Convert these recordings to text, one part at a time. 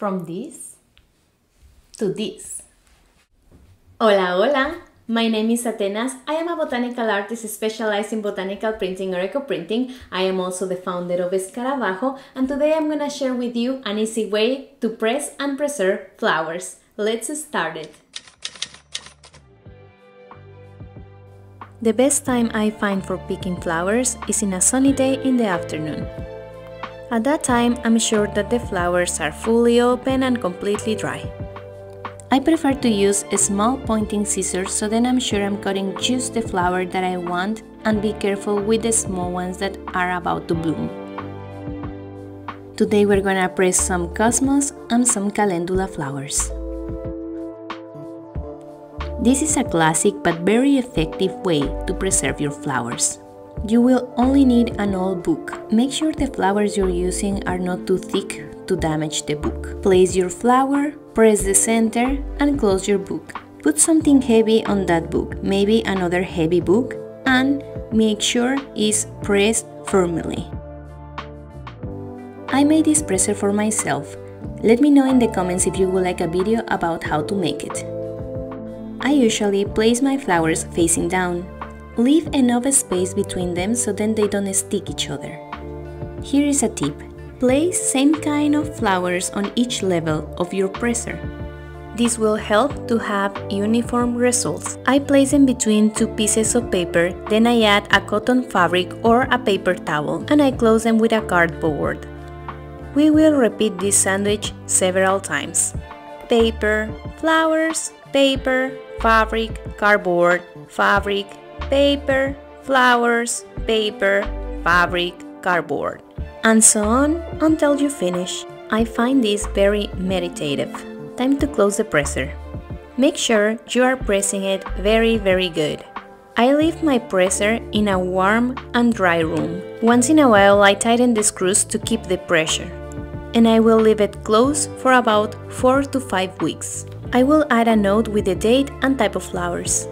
from this to this. Hola, hola! My name is Atenas. I am a botanical artist specialized in botanical printing or eco-printing. I am also the founder of Escarabajo, and today I'm gonna share with you an easy way to press and preserve flowers. Let's start it! The best time I find for picking flowers is in a sunny day in the afternoon. At that time, I'm sure that the flowers are fully open and completely dry. I prefer to use small pointing scissors, so then I'm sure I'm cutting just the flower that I want, and be careful with the small ones that are about to bloom. Today we're gonna press some cosmos and some calendula flowers. This is a classic but very effective way to preserve your flowers. You will only need an old book. Make sure the flowers you're using are not too thick to damage the book. Place your flower, press the center, and close your book. Put something heavy on that book, maybe another heavy book, and make sure it's pressed firmly. I made this presser for myself. Let me know in the comments if you would like a video about how to make it. I usually place my flowers facing down. Leave enough space between them so then they don't stick each other. Here is a tip. Place same kind of flowers on each level of your presser. This will help to have uniform results. I place them between two pieces of paper, then I add a cotton fabric or a paper towel, and I close them with a cardboard. We will repeat this sandwich several times. Paper, flowers, paper, fabric, cardboard, fabric, paper, flowers, paper, fabric, cardboard, and so on until you finish. I find this very meditative. Time to close the presser. Make sure you are pressing it very good. I leave my presser in a warm and dry room. Once in a while I tighten the screws to keep the pressure, and I will leave it closed for about 4 to 5 weeks. I will add a note with the date and type of flowers.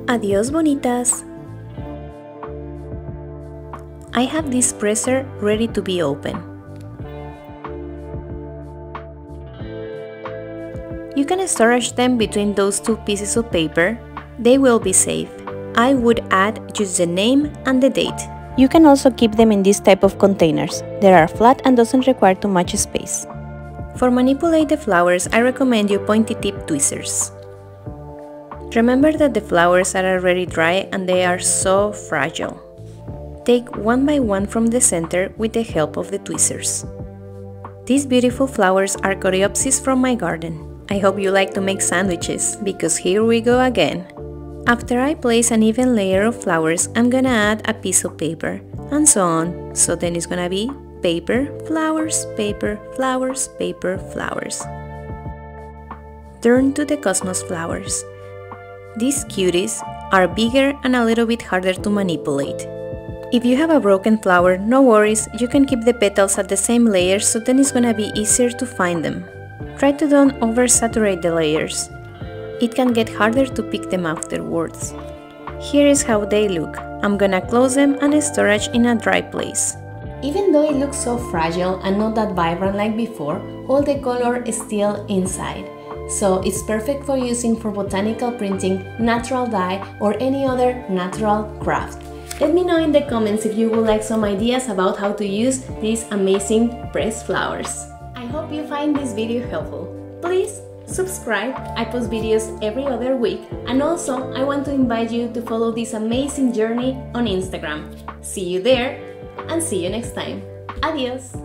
Adios, bonitas! I have this presser ready to be open. You can storage them between those two pieces of paper. They will be safe. I would add just the name and the date. You can also keep them in this type of containers. They are flat and doesn't require too much space. For manipulate the flowers, I recommend you pointy tip tweezers. Remember that the flowers are already dry and they are so fragile. Take one by one from the center with the help of the tweezers. These beautiful flowers are coreopsis from my garden. I hope you like to make sandwiches, because here we go again. After I place an even layer of flowers, I'm gonna add a piece of paper, and so on. So then it's gonna be paper, flowers, paper, flowers, paper, flowers. Turn to the cosmos flowers. These cuties are bigger and a little bit harder to manipulate. If you have a broken flower, no worries, you can keep the petals at the same layer, so then it's gonna be easier to find them. Try to don't oversaturate the layers. It can get harder to pick them afterwards. Here is how they look. I'm gonna close them and storage in a dry place. Even though it looks so fragile and not that vibrant like before, all the color is still inside. So it's perfect for using for botanical printing, natural dye, or any other natural craft. Let me know in the comments if you would like some ideas about how to use these amazing pressed flowers. I hope you find this video helpful. Please subscribe, I post videos every other week, and also I want to invite you to follow this amazing journey on Instagram. See you there, and see you next time. Adios!